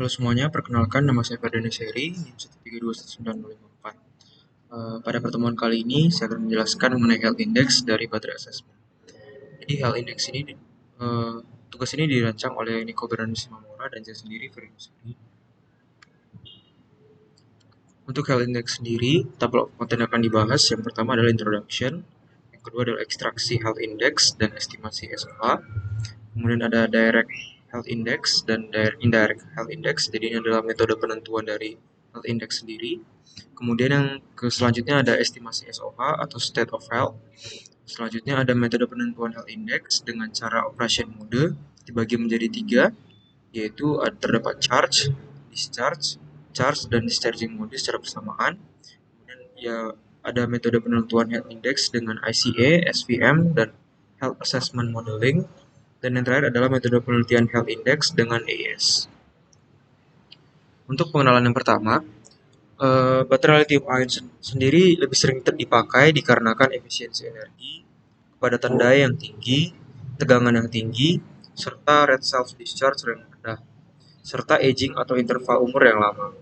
Halo semuanya, perkenalkan nama saya Ferdinand Seri, NIM 1321904. Pada pertemuan kali ini, saya akan menjelaskan mengenai health index dari baterai assessment. Jadi health index ini, eh, tugas ini dirancang oleh Nico Bernardo Simamora dan saya sendiri, Ferdinand Seri. Untuk health index sendiri, tabel of content akan dibahas. Yang pertama adalah introduction, yang kedua adalah ekstraksi health index dan estimasi SOH. Kemudian ada direct health index dan indirect health index. Jadi ini adalah metode penentuan dari health index sendiri. Kemudian yang selanjutnya ada estimasi SOH atau state of health. Selanjutnya ada metode penentuan health index dengan cara operation mode dibagi menjadi 3, yaitu terdapat charge, discharge, charge dan discharging mode secara bersamaan. Kemudian ya ada metode penentuan health index dengan ICA, SVM dan health assessment modeling. Dan yang terakhir adalah metode penelitian health index dengan AS. Untuk pengenalan yang pertama, baterai lithium ion sendiri lebih sering dipakai dikarenakan efisiensi energi, kepadatan daya yang tinggi, tegangan yang tinggi, serta rate self-discharge yang rendah, serta aging atau interval umur yang lama.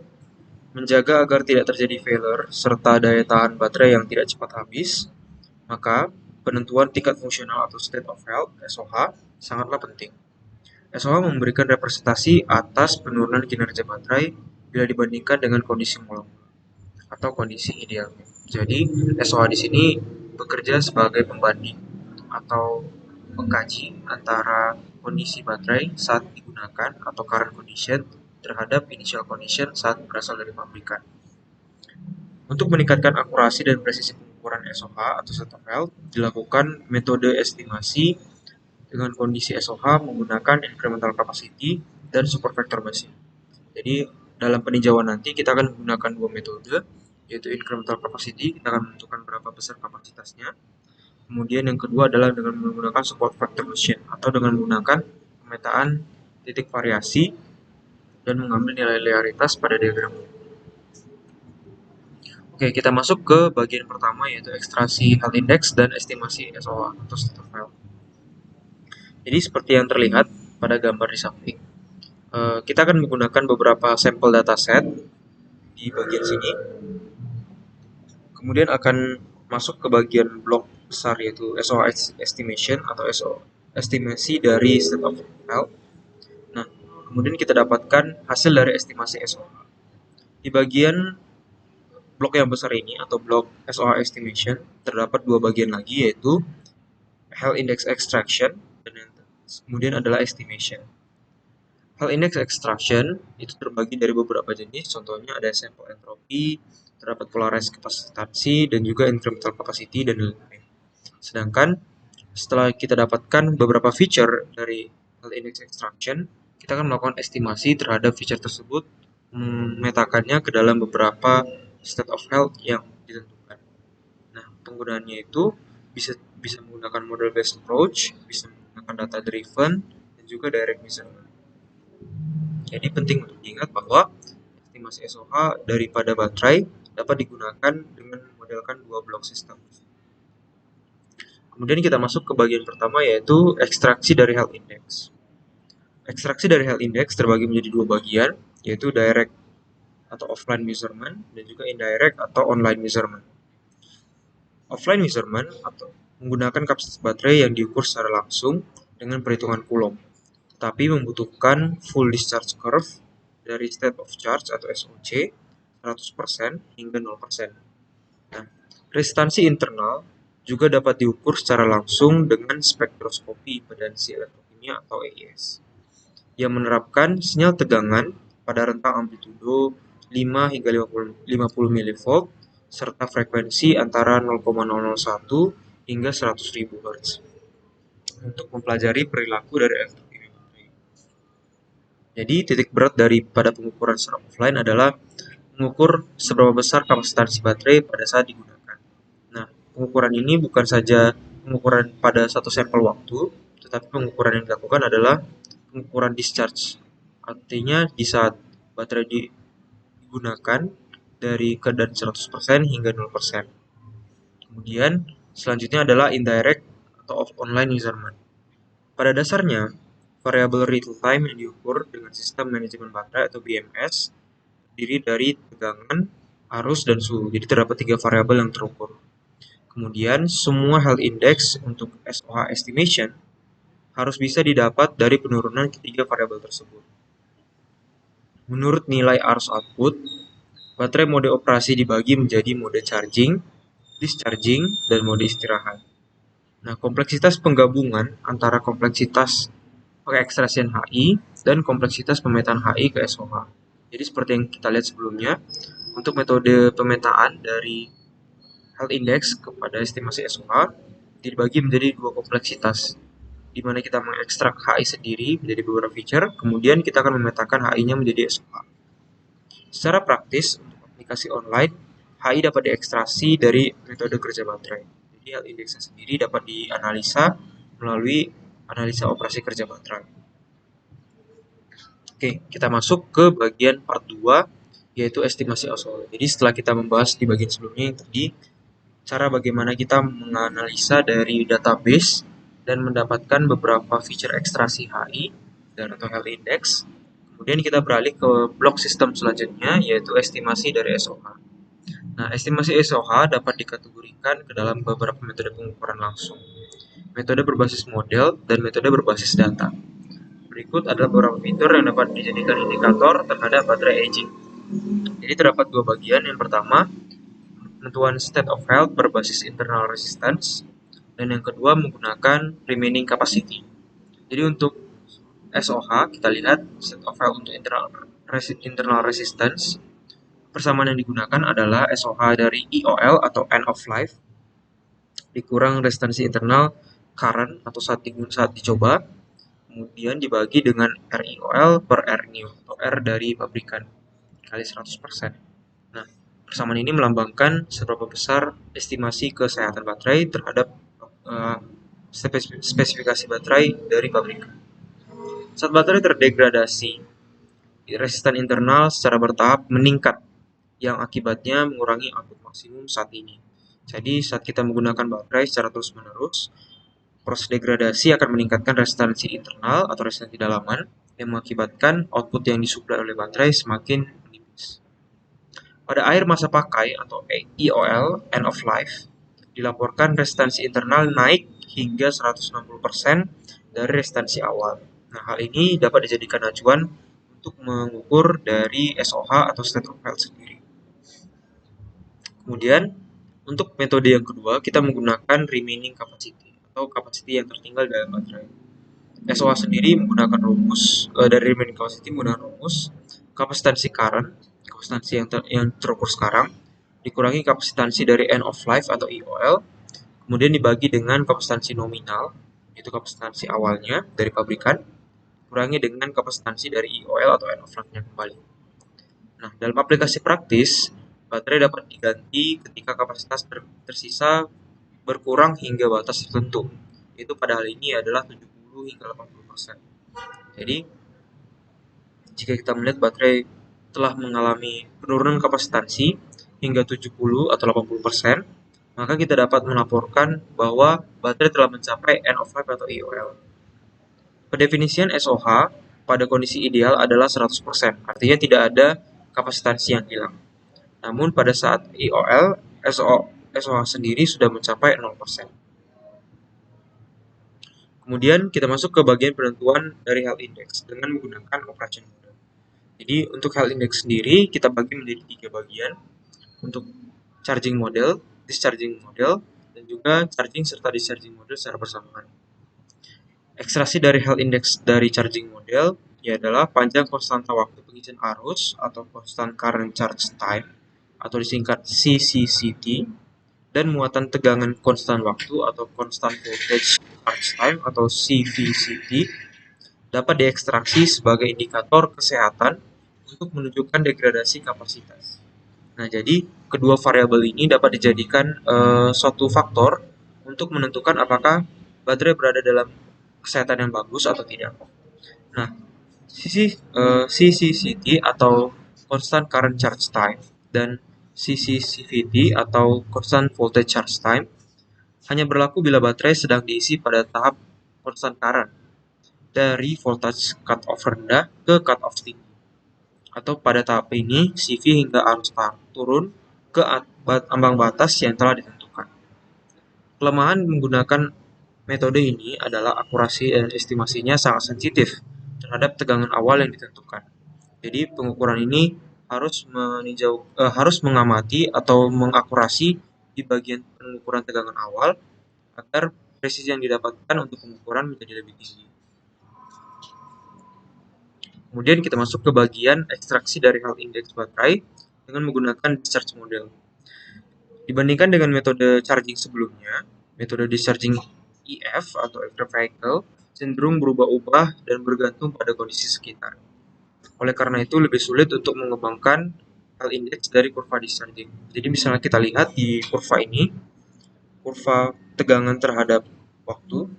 Menjaga agar tidak terjadi failure, serta daya tahan baterai yang tidak cepat habis, maka penentuan tingkat fungsional atau state of health (SOH) sangatlah penting. SOH memberikan representasi atas penurunan kinerja baterai bila dibandingkan dengan kondisi normal atau kondisi idealnya. Jadi, SOH di sini bekerja sebagai pembanding atau pengkaji antara kondisi baterai saat digunakan atau current condition terhadap initial condition saat berasal dari pabrikan. Untuk meningkatkan akurasi dan presisi pengukuran SOH atau state of health, dilakukan metode estimasi dengan kondisi SOH menggunakan incremental capacity dan super factor Bayesian. Jadi dalam peninjauan nanti kita akan menggunakan dua metode, yaitu incremental capacity, kita akan menentukan berapa besar kapasitasnya. Kemudian yang kedua adalah dengan menggunakan support factor Bayesian atau dengan menggunakan pemetaan titik variasi dan mengambil nilai linearitas pada diagram. Oke, kita masuk ke bagian pertama yaitu ekstraksi health index dan estimasi SOH atau state of health. Jadi seperti yang terlihat pada gambar di samping, kita akan menggunakan beberapa sampel dataset di bagian sini. Kemudian akan masuk ke bagian blok besar yaitu SOH estimation atau SO estimasi dari state of health. Nah, kemudian kita dapatkan hasil dari estimasi SOH. Di bagian blok yang besar ini atau blok SOH estimation terdapat dua bagian lagi yaitu health index extraction dan kemudian adalah estimation. Health index extraction itu terbagi dari beberapa jenis, contohnya ada sample entropy, terdapat polarized kapasitansi, dan juga incremental capacity, dan lain-lain. Sedangkan setelah kita dapatkan beberapa feature dari health index extraction, kita akan melakukan estimasi terhadap feature tersebut, memetakannya ke dalam beberapa state of health yang ditentukan. Nah, penggunaannya itu bisa menggunakan model based approach, bisa menggunakan data driven, dan juga direct measurement. Jadi penting untuk diingat bahwa estimasi SOH daripada baterai dapat digunakan dengan memodelkan dua blok sistem. Kemudian kita masuk ke bagian pertama yaitu ekstraksi dari health index. Ekstraksi dari health index terbagi menjadi dua bagian, yaitu direct atau offline measurement dan juga indirect atau online measurement. Offline measurement atau menggunakan kapasitas baterai yang diukur secara langsung dengan perhitungan Coulomb, tetapi membutuhkan full discharge curve dari state of charge atau SOC 100% hingga 0%. Nah, resistansi internal juga dapat diukur secara langsung dengan spektroskopi impedansi elektrokimia atau AES yang menerapkan sinyal tegangan pada rentang amplitudo 5 hingga 50 mV serta frekuensi antara 0,001 hingga 100.000 Hz untuk mempelajari perilaku dari elektrokimia baterai. Jadi titik berat daripada pengukuran secara offline adalah mengukur seberapa besar kapasitansi baterai pada saat digunakan. Nah, pengukuran ini bukan saja pengukuran pada satu sampel waktu, tetapi pengukuran yang dilakukan adalah pengukuran discharge. Artinya di saat baterai digunakan dari keadaan 100% hingga 0%. Kemudian selanjutnya adalah indirect atau online measurement. Pada dasarnya, Variabel real time yang diukur dengan sistem manajemen baterai atau BMS terdiri dari tegangan, arus, dan suhu. Jadi terdapat 3 variabel yang terukur. Kemudian semua health index untuk SOH estimation harus bisa didapat dari penurunan ketiga variabel tersebut. Menurut nilai arus output, baterai mode operasi dibagi menjadi mode charging, discharging, dan mode istirahat. Nah, kompleksitas penggabungan antara kompleksitas pengekstrasian HI dan kompleksitas pemetaan HI ke SOH. Jadi seperti yang kita lihat sebelumnya, untuk metode pemetaan dari health index kepada estimasi SOH dibagi menjadi 2 kompleksitas, di mana kita mengekstrak HI sendiri menjadi beberapa feature, kemudian kita akan memetakan HI-nya menjadi SOH. Secara praktis, untuk aplikasi online, HI dapat diekstraksi dari metode kerja baterai. Jadi health index-nya sendiri dapat dianalisa melalui analisa operasi kerja baterai. Oke, kita masuk ke bagian part 2, yaitu estimasi SOH. Jadi setelah kita membahas di bagian sebelumnya yang tadi, cara bagaimana kita menganalisa dari database dan mendapatkan beberapa feature ekstraksi HI dan atau health index. Kemudian kita beralih ke blok sistem selanjutnya, yaitu estimasi dari SOH. Nah, estimasi SOH dapat dikategorikan ke dalam beberapa metode pengukuran langsung, metode berbasis model, dan metode berbasis data. Berikut adalah beberapa fitur yang dapat dijadikan indikator terhadap baterai aging. Jadi terdapat 2 bagian. Yang pertama, penentuan state of health berbasis internal resistance, dan yang kedua menggunakan remaining capacity. Jadi untuk SOH kita lihat state of health untuk internal resistance. Persamaan yang digunakan adalah SOH dari IOL atau end of life dikurang resistansi internal current atau saat dicoba, kemudian dibagi dengan RIOL per R new atau R dari pabrikan kali 100%. Nah, persamaan ini melambangkan seberapa besar estimasi kesehatan baterai terhadap spesifikasi baterai dari pabrikan. Saat baterai terdegradasi, resistan internal secara bertahap meningkat, yang akibatnya mengurangi output maksimum saat ini. Jadi saat kita menggunakan baterai secara terus-menerus, proses degradasi akan meningkatkan resistansi internal atau resistansi dalaman yang mengakibatkan output yang disuplai oleh baterai semakin menipis. Pada akhir masa pakai atau IOL, end of life, dilaporkan resistansi internal naik hingga 160% dari resistansi awal. Nah, hal ini dapat dijadikan acuan untuk mengukur dari SOH atau state of health sendiri. Kemudian, untuk metode yang kedua, kita menggunakan remaining capacity atau capacity yang tertinggal dalam baterai. SOH sendiri menggunakan rumus dari remaining capacity menggunakan rumus kapasitansi current, kapasitansi yang terukur sekarang, dikurangi kapasitansi dari end of life atau IOL, kemudian dibagi dengan kapasitansi nominal, yaitu kapasitansi awalnya dari pabrikan, kurangi dengan kapasitansi dari IOL atau end of life-nya kembali. Nah, dalam aplikasi praktis, baterai dapat diganti ketika kapasitas tersisa berkurang hingga batas tertentu, yaitu pada hal ini adalah 70 hingga 80%. Jadi, jika kita melihat baterai telah mengalami penurunan kapasitansi hingga 70 atau 80%, maka kita dapat melaporkan bahwa baterai telah mencapai end of life atau IOL. Pendefinisian SOH pada kondisi ideal adalah 100%, artinya tidak ada kapasitansi yang hilang. Namun pada saat IOL, SOH sendiri sudah mencapai 0%. Kemudian kita masuk ke bagian penentuan dari health index dengan menggunakan operation model. Jadi untuk health index sendiri kita bagi menjadi 3 bagian, untuk charging model, discharging model, dan juga charging serta discharging model secara bersamaan. Ekstraksi dari health index dari charging model adalah panjang konstanta waktu pengisian arus atau constant current charge time atau disingkat CCCT, dan muatan tegangan konstan waktu atau constant voltage charge time atau CVCT dapat diekstraksi sebagai indikator kesehatan untuk menunjukkan degradasi kapasitas. Nah, jadi kedua variabel ini dapat dijadikan suatu faktor untuk menentukan apakah baterai berada dalam kesehatan yang bagus atau tidak. Nah, CCCT atau constant current charge time dan CCCVT atau constant voltage charge time hanya berlaku bila baterai sedang diisi pada tahap constant current dari voltage cutoff rendah ke cutoff tinggi. Atau pada tahap ini, CV hingga arus turun ke ambang batas yang telah ditentukan. Kelemahan menggunakan metode ini adalah akurasi dan estimasinya sangat sensitif terhadap tegangan awal yang ditentukan. Jadi pengukuran ini harus mengamati atau mengakurasi di bagian pengukuran tegangan awal agar presisi yang didapatkan untuk pengukuran menjadi lebih tinggi. Kemudian kita masuk ke bagian ekstraksi dari health index baterai dengan menggunakan discharge model. Dibandingkan dengan metode charging sebelumnya, metode discharging EF atau electric vehicle cenderung berubah-ubah dan bergantung pada kondisi sekitar. Oleh karena itu lebih sulit untuk mengembangkan health index dari kurva discharging. Jadi misalnya kita lihat di kurva ini, kurva tegangan terhadap waktu,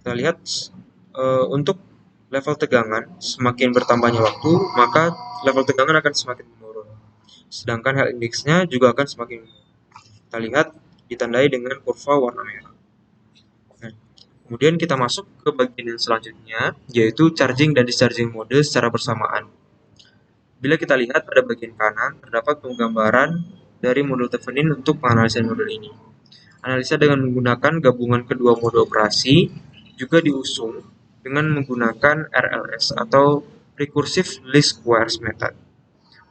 kita lihat untuk level tegangan semakin bertambahnya waktu, maka level tegangan akan semakin menurun. Sedangkan health index-nya juga akan semakin menurun. Kita lihat ditandai dengan kurva warna merah. Nah, kemudian kita masuk ke bagian yang selanjutnya, yaitu charging dan discharging mode secara bersamaan. Bila kita lihat pada bagian kanan, terdapat penggambaran dari modul Thevenin untuk penganalisan modul ini. Analisa dengan menggunakan gabungan kedua mode operasi juga diusung dengan menggunakan RLS atau Recursive Least Squares Method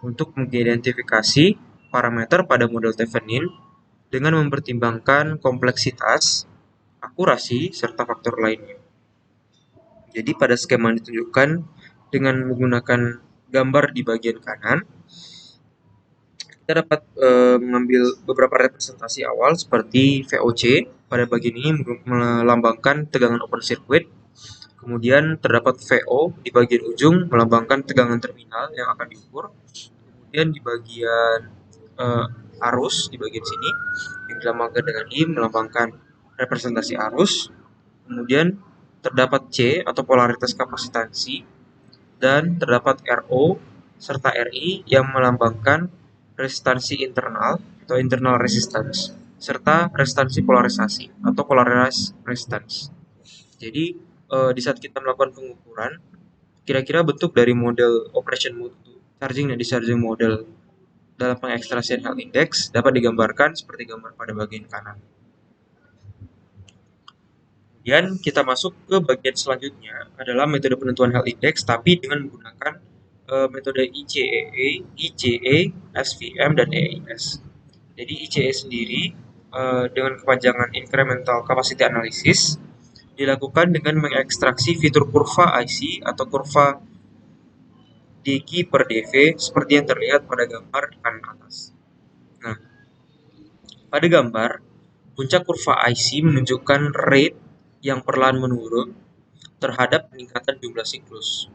untuk mengidentifikasi parameter pada model Thevenin dengan mempertimbangkan kompleksitas, akurasi, serta faktor lainnya. Jadi pada skema yang ditunjukkan dengan menggunakan gambar di bagian kanan, kita dapat mengambil beberapa representasi awal seperti VOC. Pada bagian ini melambangkan tegangan open circuit. Kemudian terdapat VO di bagian ujung melambangkan tegangan terminal yang akan diukur. Kemudian di bagian arus di bagian sini yang dilambangkan dengan I melambangkan representasi arus. Kemudian terdapat C atau polaritas kapasitansi dan terdapat RO serta RI yang melambangkan resistansi internal atau internal resistance serta resistansi polarisasi atau polarized resistance. Jadi di saat kita melakukan pengukuran, kira-kira bentuk dari model operation mode charging dan discharging model dalam pengekstrasian health index dapat digambarkan seperti gambar pada bagian kanan. Kemudian kita masuk ke bagian selanjutnya adalah metode penentuan health index tapi dengan menggunakan metode ICE, SVM, dan EIS. Jadi ICE sendiri dengan kepanjangan incremental capacity analysis dilakukan dengan mengekstraksi fitur kurva IC atau kurva dq per dV seperti yang terlihat pada gambar kanan atas. Nah, pada gambar, puncak kurva IC menunjukkan rate yang perlahan menurun terhadap peningkatan jumlah siklus,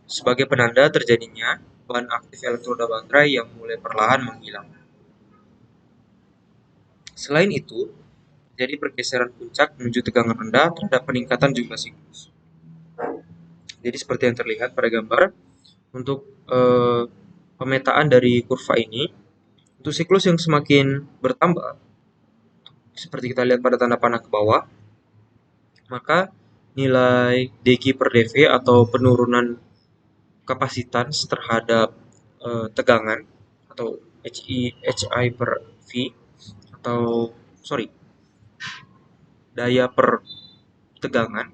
sebagai penanda terjadinya bahan aktif elektroda baterai yang mulai perlahan menghilang. Selain itu, jadi pergeseran puncak menuju tegangan rendah terhadap peningkatan jumlah siklus. Jadi seperti yang terlihat pada gambar, untuk pemetaan dari kurva ini, untuk siklus yang semakin bertambah, seperti kita lihat pada tanda panah ke bawah, maka nilai dq per dV atau penurunan kapasitas terhadap tegangan atau HI per V atau daya per tegangan,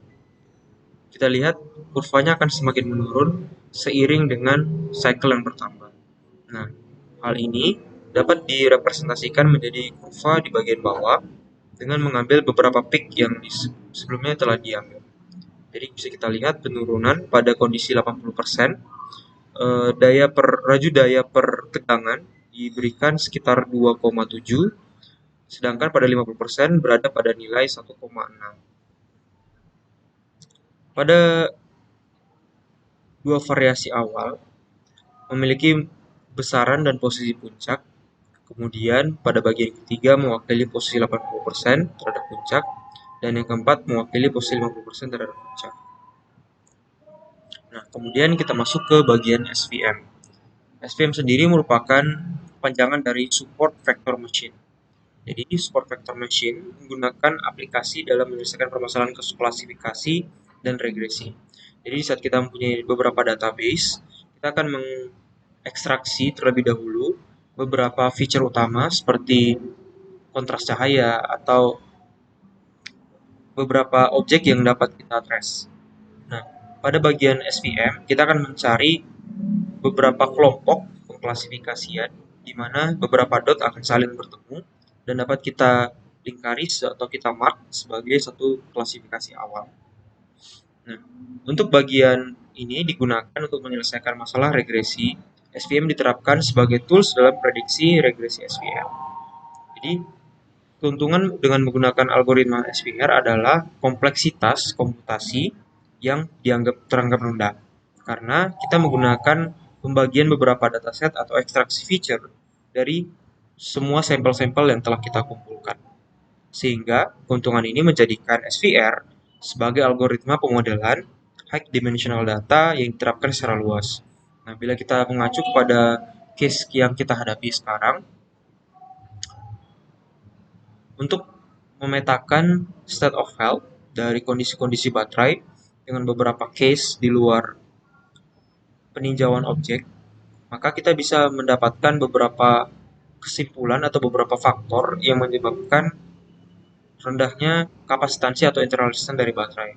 kita lihat kurvanya akan semakin menurun seiring dengan cycle yang bertambah. Nah, hal ini dapat direpresentasikan menjadi kurva di bagian bawah dengan mengambil beberapa peak yang sebelumnya telah diambil. Jadi bisa kita lihat penurunan pada kondisi 80%, laju daya per tegangan diberikan sekitar 2,7, sedangkan pada 50% berada pada nilai 1,6. Pada dua variasi awal memiliki besaran dan posisi puncak, kemudian pada bagian ketiga mewakili posisi 80% terhadap puncak, dan yang keempat mewakili posisi 50% terhadap puncak. Nah, kemudian kita masuk ke bagian SVM. SVM sendiri merupakan panjangan dari Support Vector Machine. Jadi, Support Vector Machine menggunakan aplikasi dalam menyelesaikan permasalahan klasifikasi dan regresi. Jadi saat kita mempunyai beberapa database, kita akan mengekstraksi terlebih dahulu beberapa feature utama seperti kontras cahaya atau beberapa objek yang dapat kita trace. Nah, pada bagian SVM, kita akan mencari beberapa kelompok pengklasifikasian di mana beberapa dot akan saling bertemu dan dapat kita lingkari atau kita mark sebagai satu klasifikasi awal. Nah, untuk bagian ini digunakan untuk menyelesaikan masalah regresi. SVM diterapkan sebagai tools dalam prediksi regresi SVR. Jadi, keuntungan dengan menggunakan algoritma SVR adalah kompleksitas komputasi yang teranggap rendah. Karena kita menggunakan pembagian beberapa dataset atau ekstraksi feature dari semua sampel-sampel yang telah kita kumpulkan. Sehingga keuntungan ini menjadikan SVR sebagai algoritma pemodelan high dimensional data yang diterapkan secara luas. Nah, bila kita mengacu kepada case yang kita hadapi sekarang, untuk memetakan state of health dari kondisi-kondisi baterai dengan beberapa case di luar peninjauan objek, maka kita bisa mendapatkan beberapa kesimpulan atau beberapa faktor yang menyebabkan rendahnya kapasitansi atau internal resistance dari baterai.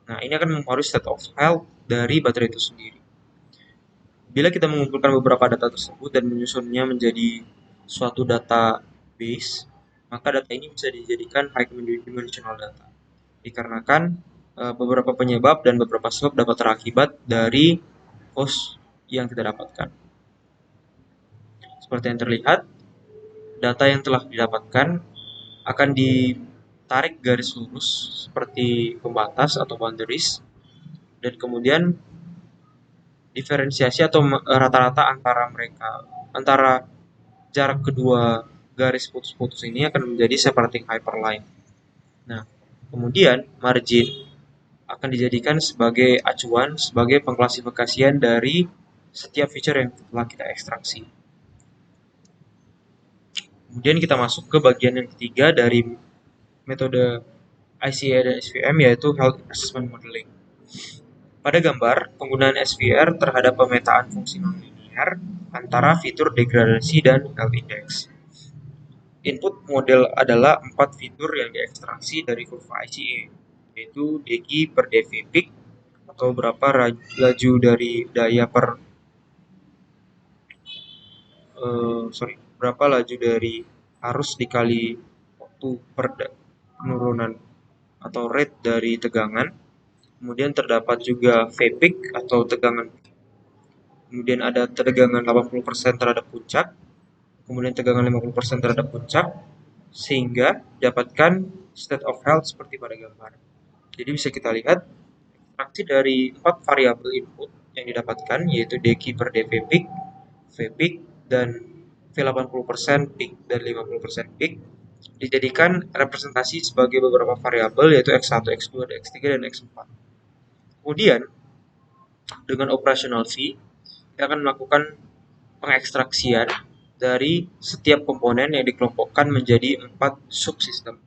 Nah, ini akan mempengaruhi state of health dari baterai itu sendiri. Bila kita mengumpulkan beberapa data tersebut dan menyusunnya menjadi suatu database, maka data ini bisa dijadikan high dimensional data. Dikarenakan beberapa penyebab dan beberapa sebab dapat terakibat dari cause yang kita dapatkan. Seperti yang terlihat, data yang telah didapatkan akan ditarik garis lurus seperti pembatas atau boundaries, dan kemudian diferensiasi atau rata-rata antara jarak kedua garis putus-putus ini akan menjadi separating hyperline. Nah, kemudian margin akan dijadikan sebagai acuan, sebagai pengklasifikasian dari setiap feature yang telah kita ekstraksi. Kemudian kita masuk ke bagian yang ketiga dari metode ICA dan SVM, yaitu Health Assessment Modeling. Pada gambar, penggunaan SVR terhadap pemetaan fungsi nonlinear antara fitur degradasi dan health index. Input model adalah 4 fitur yang diekstraksi dari kurva ICA, yaitu degi per dV peak atau berapa laju dari daya per berapa laju dari arus dikali waktu per penurunan atau rate dari tegangan. Kemudian terdapat juga V-peak atau tegangan. Kemudian ada tegangan 80% terhadap puncak. Kemudian tegangan 50% terhadap puncak. Sehingga dapatkan state of health seperti pada gambar. Jadi bisa kita lihat ekstraksi dari 4 variabel input yang didapatkan, yaitu degi per dV peak, V-peak, dan V80% peak dan 50% peak, dijadikan representasi sebagai beberapa variabel, yaitu X1, X2, X3, dan X4. Kemudian, dengan operational fee, kita akan melakukan pengekstraksian dari setiap komponen yang dikelompokkan menjadi 4 subsistem.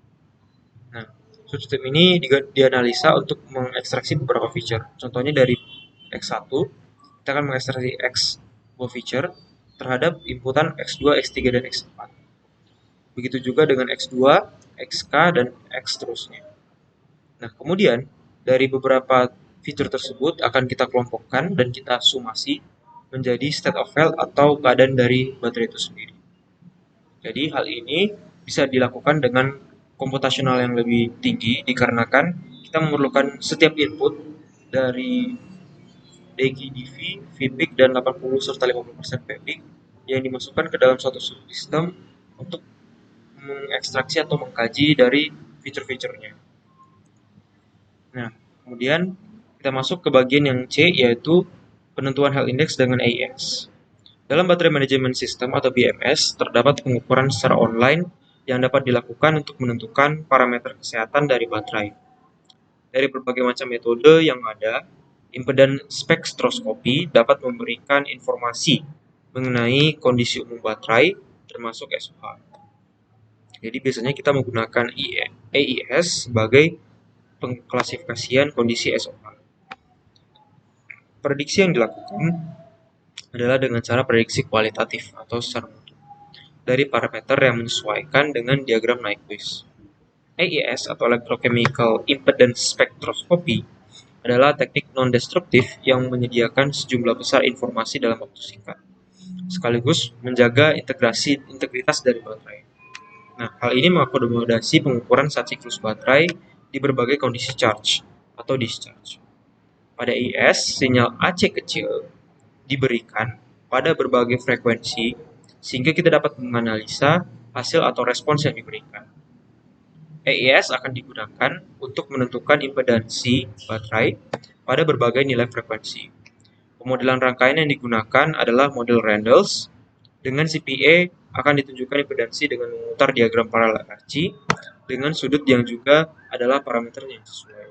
Nah, subsistem ini dianalisa untuk mengekstraksi beberapa feature. Contohnya dari X1, kita akan mengekstraksi X sebuah feature terhadap inputan X2, X3, dan X4. Begitu juga dengan X2, XK, dan X terusnya. Nah, kemudian dari beberapa fitur tersebut akan kita kelompokkan dan kita sumasi menjadi state of health atau keadaan dari baterai itu sendiri. Jadi hal ini bisa dilakukan dengan komputasional yang lebih tinggi dikarenakan kita memerlukan setiap input dari degi dV, V-peak, dan 80 serta 50% V-peak yang dimasukkan ke dalam suatu subsistem untuk mengekstraksi atau mengkaji dari fitur-fiturnya. Nah, kemudian kita masuk ke bagian yang C, yaitu penentuan health index dengan AES. Dalam Battery Management System atau BMS, terdapat pengukuran secara online yang dapat dilakukan untuk menentukan parameter kesehatan dari baterai. Dari berbagai macam metode yang ada, impedance spektroskopi dapat memberikan informasi mengenai kondisi umum baterai, termasuk SOH. Jadi biasanya kita menggunakan AES sebagai pengklasifikasian kondisi SOH. Prediksi yang dilakukan adalah dengan cara prediksi kualitatif atau secara mutu dari parameter yang menyesuaikan dengan diagram Nyquist. AIS atau Electrochemical Impedance Spectroscopy adalah teknik non-destruktif yang menyediakan sejumlah besar informasi dalam waktu singkat, sekaligus menjaga integritas dari baterai. Nah, hal ini mengakomodasi pengukuran saat siklus baterai di berbagai kondisi charge atau discharge. Pada IS, sinyal AC kecil diberikan pada berbagai frekuensi sehingga kita dapat menganalisa hasil atau respons yang diberikan. AIS akan digunakan untuk menentukan impedansi baterai pada berbagai nilai frekuensi. Pemodelan rangkaian yang digunakan adalah model Randles. Dengan CPA akan ditunjukkan impedansi dengan memutar diagram paralel RC dengan sudut yang juga adalah parameter yang sesuai.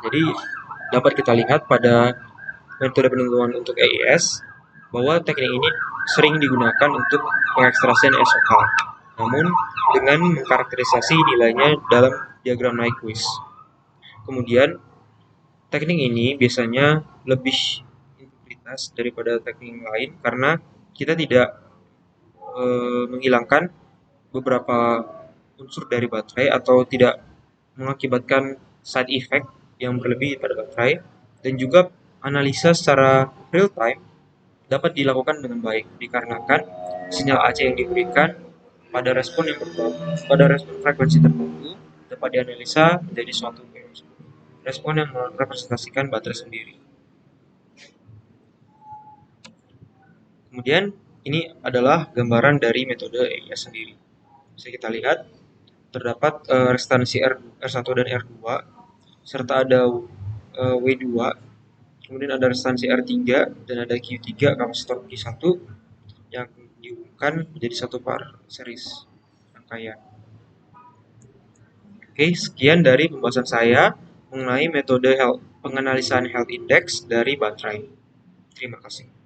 Jadi dapat kita lihat pada metode penentuan untuk AIS bahwa teknik ini sering digunakan untuk pengekstrasian SOH, namun dengan mengkarakterisasi nilainya dalam diagram Nyquist. Kemudian teknik ini biasanya lebih integritas daripada teknik lain karena kita tidak menghilangkan beberapa unsur dari baterai atau tidak mengakibatkan side effect yang berlebih pada baterai, dan juga analisa secara real time dapat dilakukan dengan baik dikarenakan sinyal AC yang diberikan pada respon frekuensi tertentu dapat dianalisa menjadi suatu respon yang merepresentasikan baterai sendiri. Kemudian ini adalah gambaran dari metode AIS sendiri. Bisa kita lihat terdapat restansi R1 dan R2 serta ada W2, kemudian ada restansi R3 dan ada Q3 kapasitor Q1 yang dihubungkan menjadi satu par series rangkaian. Oke, sekian dari pembahasan saya mengenai metode penganalisan health index dari baterai. Terima kasih.